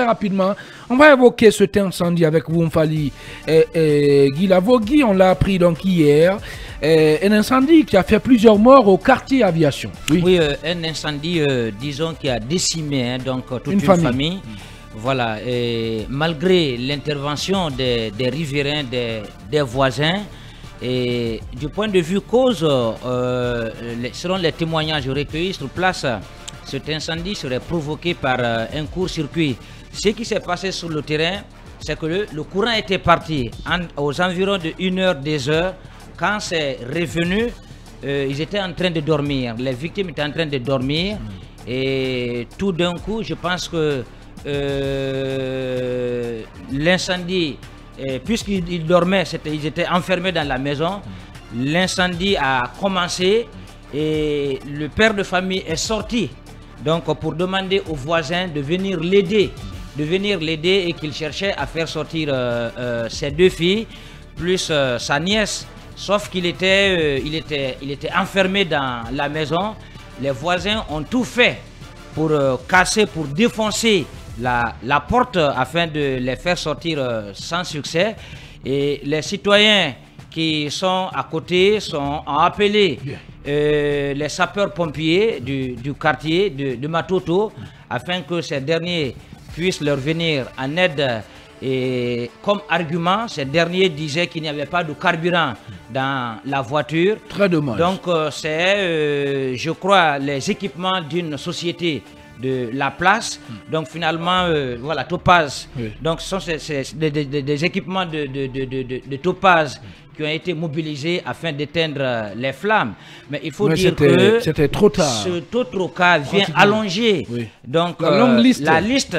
très rapidement, on va évoquer cet incendie avec vous, Mfali Guy Lavogui. On l'a appris donc hier. Un incendie qui a fait plusieurs morts au quartier Aviation. Oui, un incendie, disons, qui a décimé donc, toute une famille. Voilà, et malgré l'intervention des riverains, des voisins, et du point de vue cause, selon les témoignages recueillis sur place, cet incendie serait provoqué par un court-circuit. Ce qui s'est passé sur le terrain, c'est que le courant était parti aux environs de 1h, 2h. Quand c'est revenu, ils étaient en train de dormir. Les victimes étaient en train de dormir. Et tout d'un coup, je pense que l'incendie, puisqu'ils dormaient, ils étaient enfermés dans la maison, l'incendie a commencé et le père de famille est sorti donc pour demander aux voisins de venir l'aider et qu'il cherchait à faire sortir ses deux filles plus sa nièce, sauf qu'il était enfermé dans la maison. Les voisins ont tout fait pour casser, pour défoncer la porte afin de les faire sortir sans succès. Et les citoyens qui sont à côté ont appelé les sapeurs-pompiers du quartier de Matoto afin que ces derniers puissent leur venir en aide. Et comme argument, ces derniers disaient qu'il n'y avait pas de carburant dans la voiture. Très dommage. Donc c'est, je crois, les équipements d'une société de la place. Donc finalement, voilà, Topaz. Donc ce sont des équipements de Topaz qui ont été mobilisés afin d'éteindre les flammes. Mais il faut dire que c'était trop tard. Ce autre cas vient allonger donc, la liste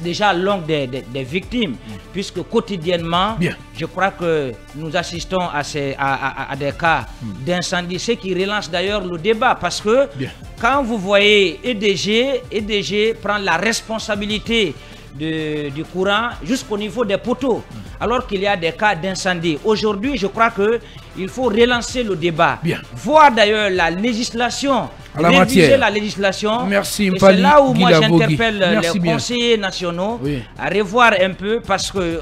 déjà longue des victimes, puisque quotidiennement, je crois que nous assistons à des cas d'incendie, ce qui relance d'ailleurs le débat, parce que quand vous voyez EDG prend la responsabilité du courant jusqu'au niveau des poteaux, alors qu'il y a des cas d'incendie. Aujourd'hui, je crois qu'il faut relancer le débat, voir d'ailleurs la législation, réviser la législation. Merci, et c'est là où moi j'interpelle les conseillers nationaux à revoir un peu, parce que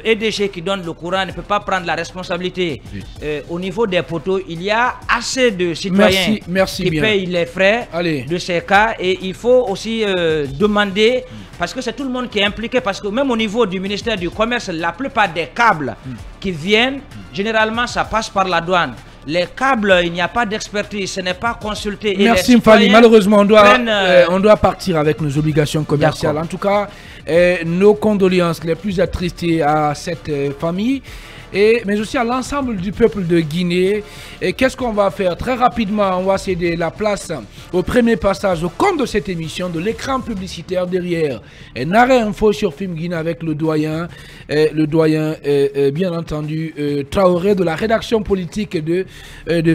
EDG qui donne le courant ne peut pas prendre la responsabilité. Au niveau des poteaux, il y a assez de citoyens qui payent les frais de ces cas, et il faut aussi demander, parce que c'est tout le monde qui est impliqué, parce que même au niveau du ministère du Commerce, la plupart des câbles qui viennent, généralement ça passe par la douane. Les câbles, il n'y a pas d'expertise, ce n'est pas consulté. Merci Mfali, malheureusement on doit partir avec nos obligations commerciales. En tout cas, nos condoléances les plus attristées à cette famille, mais aussi à l'ensemble du peuple de Guinée. Et qu'est-ce qu'on va faire? Très rapidement, on va céder la place au premier passage au compte de cette émission, de l'écran publicitaire derrière. Un arrêt info sur Film Guinée avec le doyen bien entendu, Traoré de la rédaction politique de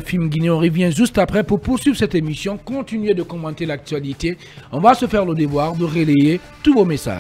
Film Guinée. On revient juste après pour poursuivre cette émission, continuer de commenter l'actualité. On va se faire le devoir de relayer tous vos messages.